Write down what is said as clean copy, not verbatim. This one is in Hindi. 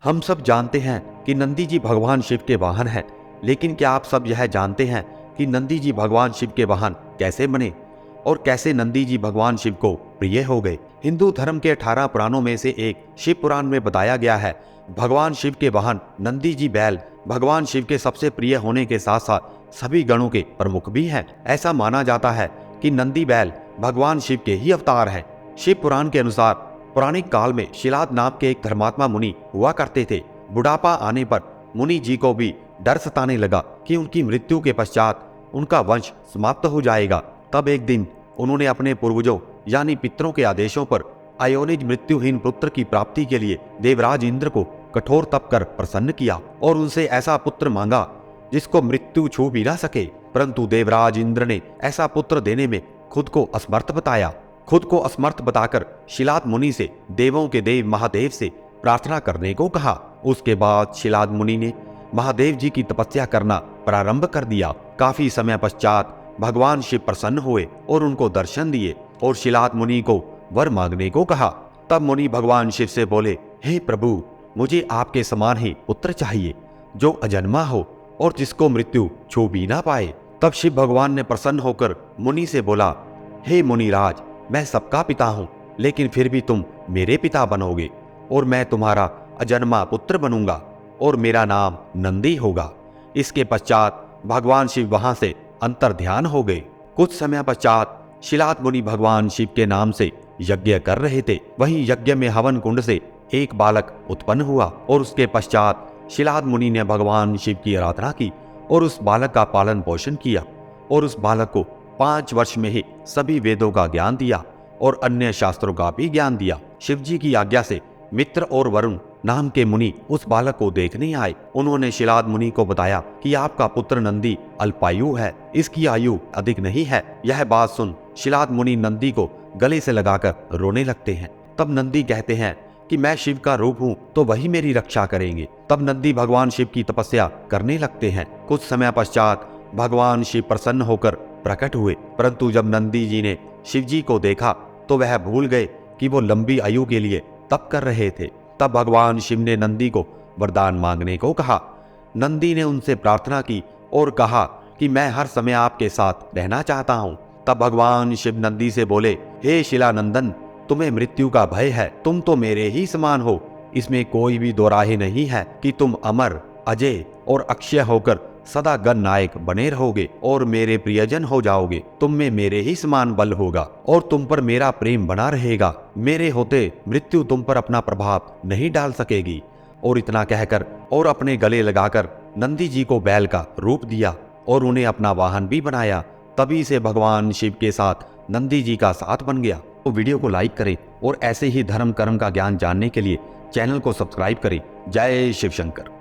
हम सब जानते हैं कि नंदी जी भगवान शिव के वाहन हैं, लेकिन क्या आप सब यह जानते हैं कि नंदी जी भगवान शिव के वाहन कैसे बने और कैसे नंदी जी भगवान शिव को प्रिय हो गए। हिंदू धर्म के 18 पुराणों में से एक शिव पुराण में बताया गया है, भगवान शिव के वाहन नंदी जी बैल भगवान शिव के सबसे प्रिय होने के साथ साथ सभी गणों के प्रमुख भी हैं। ऐसा माना जाता है कि नंदी बैल भगवान शिव के ही अवतार हैं। शिव पुराण के अनुसार पौराणिक काल में शिलाद नाम के एक धर्मात्मा मुनि हुआ करते थे। बुढ़ापा आने पर मुनि जी को भी डर सताने लगा कि उनकी मृत्यु के पश्चात उनका वंश समाप्त हो जाएगा। तब एक दिन उन्होंने अपने पूर्वजों यानी पितरों के आदेशों पर अयोनिज मृत्युहीन पुत्र की प्राप्ति के लिए देवराज इंद्र को कठोर तप कर प्रसन्न किया और उनसे ऐसा पुत्र मांगा जिसको मृत्यु छू भी ना सके। परंतु देवराज इंद्र ने ऐसा पुत्र देने में खुद को असमर्थ बताया। खुद को असमर्थ बताकर शिलाद मुनि से देवों के देव महादेव से प्रार्थना करने को कहा। उसके बाद शिलाद मुनि ने महादेव जी की तपस्या करना प्रारंभ कर दिया। काफी समय पश्चात भगवान शिव प्रसन्न हुए और उनको दर्शन दिए और शिलाद मुनि को वर मांगने को कहा। तब मुनि भगवान शिव से बोले, हे प्रभु, मुझे आपके समान ही पुत्र चाहिए जो अजन्मा हो और जिसको मृत्यु छू भी ना पाए। तब शिव भगवान ने प्रसन्न होकर मुनि से बोला, हे मुनिराज, मैं सबका पिता हूँ, लेकिन फिर भी तुम मेरे पिता बनोगे और मैं तुम्हारा अजन्मा पुत्र बनूंगा और मेरा नाम नंदी होगा। इसके पश्चात भगवान शिव वहां से अंतर ध्यान हो गए। कुछ समय पश्चात शिलाद मुनि भगवान शिव के नाम से यज्ञ कर रहे थे। वहीं यज्ञ में हवन कुंड से एक बालक उत्पन्न हुआ और उसके पश्चात शिलाद मुनि ने भगवान शिव की आराधना की और उस बालक का पालन पोषण किया और उस बालक को 5 वर्ष में ही सभी वेदों का ज्ञान दिया और अन्य शास्त्रों का भी ज्ञान दिया। शिव जी की आज्ञा से मित्र और वरुण नाम के मुनि उस बालक को देखने आए। उन्होंने शिलाद मुनि को बताया कि आपका पुत्र नंदी अल्पायु है, इसकी आयु अधिक नहीं है। यह बात सुन शिलाद मुनि नंदी को गले से लगाकर रोने लगते हैं। तब नंदी कहते हैं कि मैं शिव का रूप हूँ तो वही मेरी रक्षा करेंगे। तब नंदी भगवान शिव की तपस्या करने लगते हैं। कुछ समय पश्चात भगवान शिव प्रसन्न होकर प्रकट हुए, परंतु जब नंदी जी ने शिव जी को देखा तो वह भूल गए कि वो लंबी आयु के लिए तप कर रहे थे। तब भगवान शिव ने नंदी को वरदान मांगने को कहा। नंदी ने उनसे प्रार्थना की और कहा कि मैं हर समय आपके साथ रहना चाहता हूँ। तब भगवान शिव नंदी से बोले, हे शिलानंदन, तुम्हें मृत्यु का भय है, तुम तो मेरे ही समान हो। इसमें कोई भी दो राय नहीं है कि तुम अमर, अजय और अक्षय होकर सदा गण नायक बने रहोगे और मेरे प्रियजन हो जाओगे। तुम में मेरे ही समान बल होगा और तुम पर मेरा प्रेम बना रहेगा। मेरे होते मृत्यु तुम पर अपना प्रभाव नहीं डाल सकेगी। और इतना कहकर और अपने गले लगाकर नंदी जी को बैल का रूप दिया और उन्हें अपना वाहन भी बनाया। तभी से भगवान शिव के साथ नंदी जी का साथ बन गया। तो वीडियो को लाइक करें और ऐसे ही धर्म कर्म का ज्ञान जानने के लिए चैनल को सब्सक्राइब करें। जय शिव शंकर।